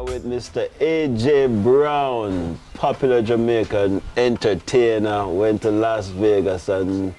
With Mr. A.J. Brown, popular Jamaican entertainer, went to Las Vegas and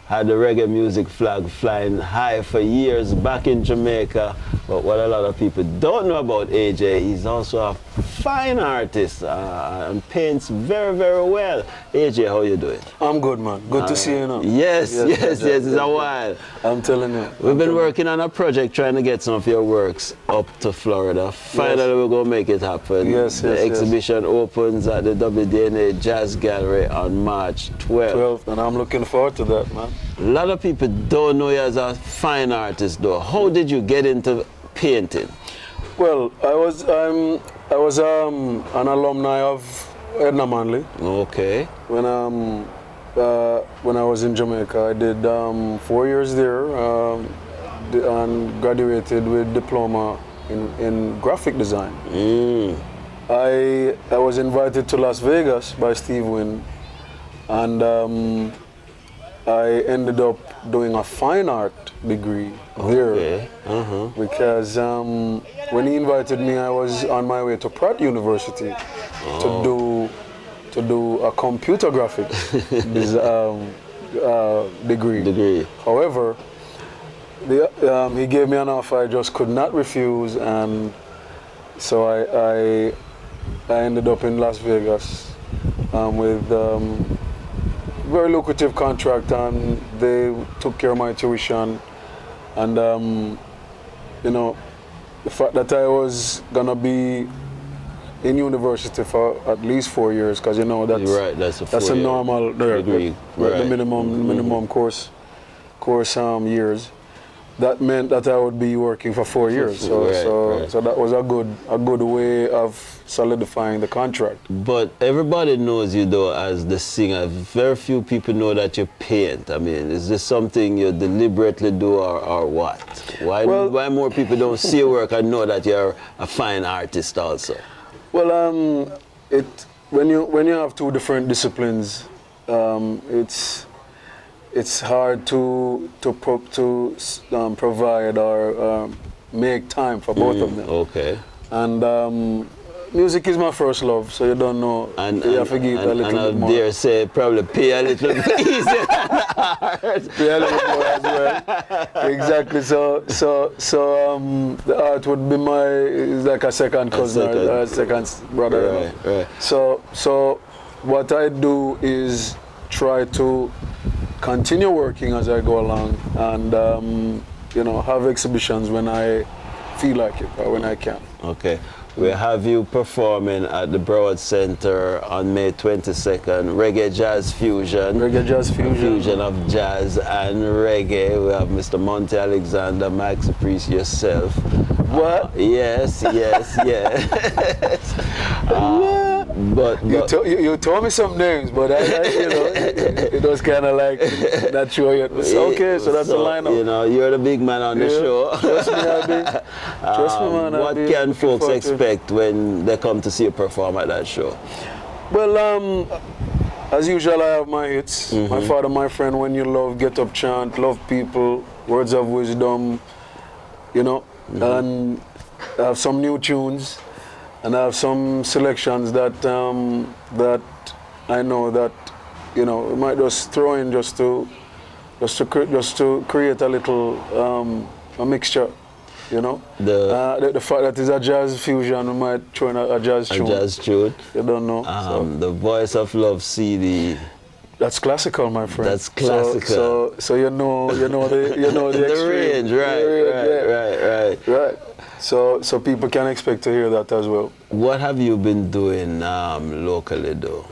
had the reggae music flag flying high for years back in Jamaica. But what a lot of people don't know about AJ, he's also a fine artist and paints very, very well. AJ, how you doing? I'm good, man. Good to see you now. Yes, it's a while. I'm telling you. We've been working on a project trying to get some of your works up to Florida. Finally, we're going to make it happen. The exhibition opens at the wdna Jazz Gallery on March 12th. And I'm looking forward to that, man. A lot of people don't know you as a fine artist, though. How did you get into painting? Well, I was an alumni of Edna Manley. Okay. When I was in Jamaica, I did 4 years there and graduated with diploma in graphic design. I was invited to Las Vegas by Steve Wynn, and I ended up doing a fine art degree there because when he invited me, I was on my way to Pratt University to do a computer graphics degree. However, he gave me an offer I just could not refuse, and so I ended up in Las Vegas with very lucrative contract, and they took care of my tuition. And you know, the fact that I was gonna be in university for at least 4 years, because you know that's a normal degree, the minimum course years. That meant that I would be working for 4 years. So that was a good way of solidifying the contract. But everybody knows you though as the singer. Very few people know that you paint. I mean, is this something you deliberately do or what? Why more people don't see your work and know that you're a fine artist also? Well, when you have two different disciplines, it's hard to provide or make time for both of them. Okay. And music is my first love, so you don't know. You have to give a little bit more. I dare say probably pay a little bit easier than art. Pay a little bit more as well. Exactly. So the art would be like a second cousin or a second brother. Right. So what I do is try to continue working as I go along, and have exhibitions when I feel like it or when I can. Okay. We have you performing at the Broward Center on May 22nd, Reggae Jazz Fusion. Reggae Jazz Fusion. Fusion of jazz and reggae. We have Mr. Monte Alexander, Max Priest, yourself. What? Yes. But you told me some names, but it was kind of like not sure yet. Okay, so that's the lineup. You're the big man on the show. Trust me, man. What can folks expect when they come to see you perform at that show? Well, as usual, I have my hits. My Father, My Friend, When You Love, Get Up Chant, Love People, Words of Wisdom, and I have some new tunes. And I have some selections that I know that we might just throw in just to create a little a mixture, The fact that it's a jazz fusion, we might throw in a jazz tune. A jazz tune. You don't know. The Voice of Love CD. That's classical, my friend. That's classical. So you know the the range, right. So people can expect to hear that as well. What have you been doing locally, though?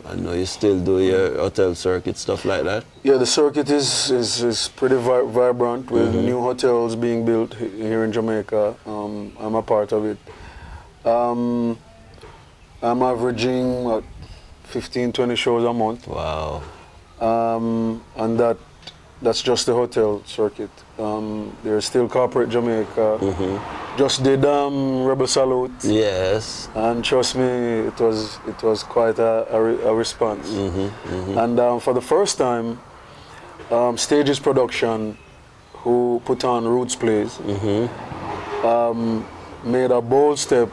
I know you still do your hotel circuit, stuff like that. Yeah, the circuit is pretty vibrant with new hotels being built here in Jamaica. I'm a part of it. I'm averaging 15-20 shows a month. Wow. And that's just the hotel circuit. There's still Corporate Jamaica. Just did Rebel Salute. Yes. And trust me, it was quite a response. And for the first time, Stages Production, who put on Roots Plays, made a bold step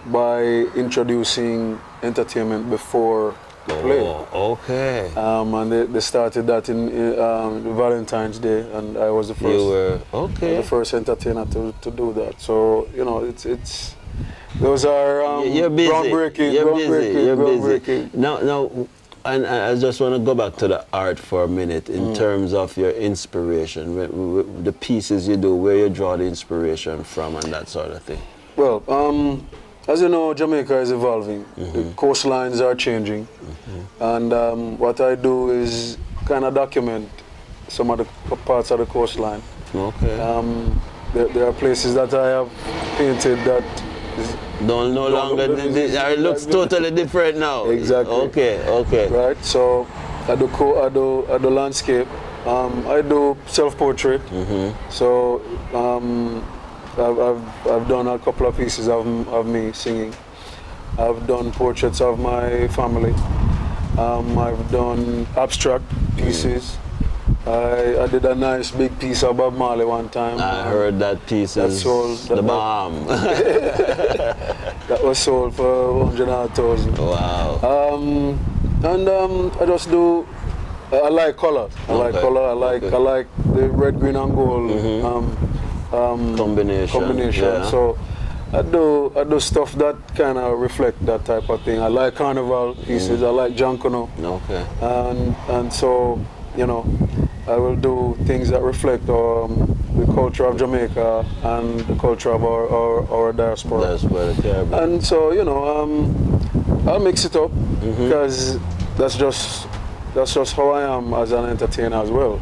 by introducing entertainment before the play. Oh, okay. And they started that in Valentine's Day, and I was the first. You were okay. The first entertainer to do that. So you know, it's those are you're busy. groundbreaking. You're groundbreaking. busy. Now, and I just want to go back to the art for a minute in terms of your inspiration, the pieces you do, where you draw the inspiration from, and that sort of thing. Well, as you know, Jamaica is evolving. The coastlines are changing, and what I do is kind of document some of the parts of the coastline. Okay. There are places that I have painted that no longer. It looks totally different now. Exactly. Okay. Right. So I do landscape. I do self-portrait. So I've done a couple of pieces of me singing. I've done portraits of my family. I've done abstract pieces. I did a nice big piece of Bob Marley one time. I heard that piece is the bomb. That was sold for 100,000. Wow. And I just do. I like color. I like color. I like the red, green, and gold combination. Yeah. So I do stuff that kind of reflect that type of thing. I like carnival pieces. I like Jankono. Okay. And so you know, I will do things that reflect the culture of Jamaica and the culture of our diaspora. That's where the Caribbean. And so you know, I'll mix it up because that's just how I am as an entertainer as well.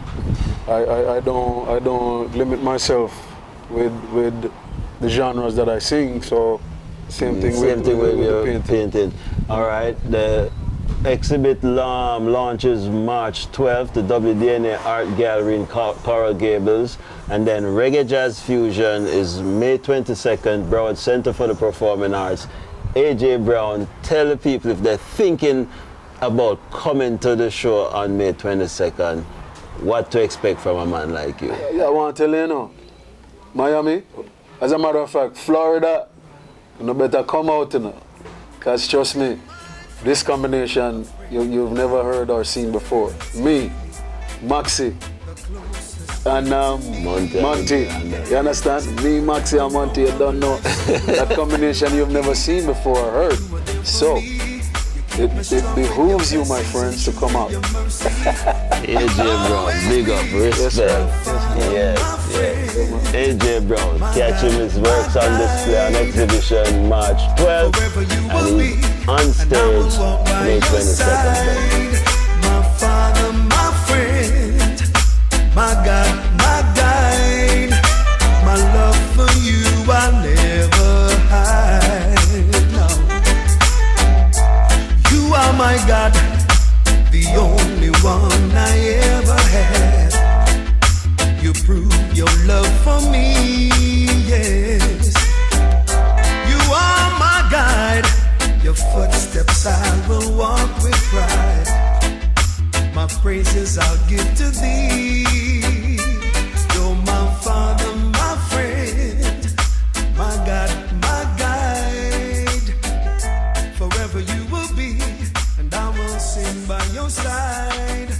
I don't limit myself with the genres that I sing. So same thing with the painting. All right. The exhibit launches March 12th, the wdna Art Gallery in Coral Gables, and then Reggae Jazz Fusion is May 22nd, Broward Center for the Performing Arts. A.J. Brown, tell the people if they're thinking about coming to the show on May 22nd, what to expect from a man like you. Yeah, I want to tell you now, Miami, as a matter of fact, Florida, you better come out, because trust me, this combination you've never heard or seen before. Me, Maxi, and Monty. You understand? Me, Maxi, and Monty, you don't know. That combination you've never seen before or heard. So, it behooves you, my friends, to come out. A.j. Brown, big up, respect. Yes. A.j. Brown, catch him, his works on display on exhibition March 12th, and he's on stage May 22nd. My father, my friend, my God, my guide, my love for you I'll never hide. No. You are my God, the only one I ever had. You prove your love for me, yes. You are my guide, your footsteps I will walk with pride. My praises I'll give to thee. You're my father, my friend, my God, my guide. Forever you will be, and I will sing by your side.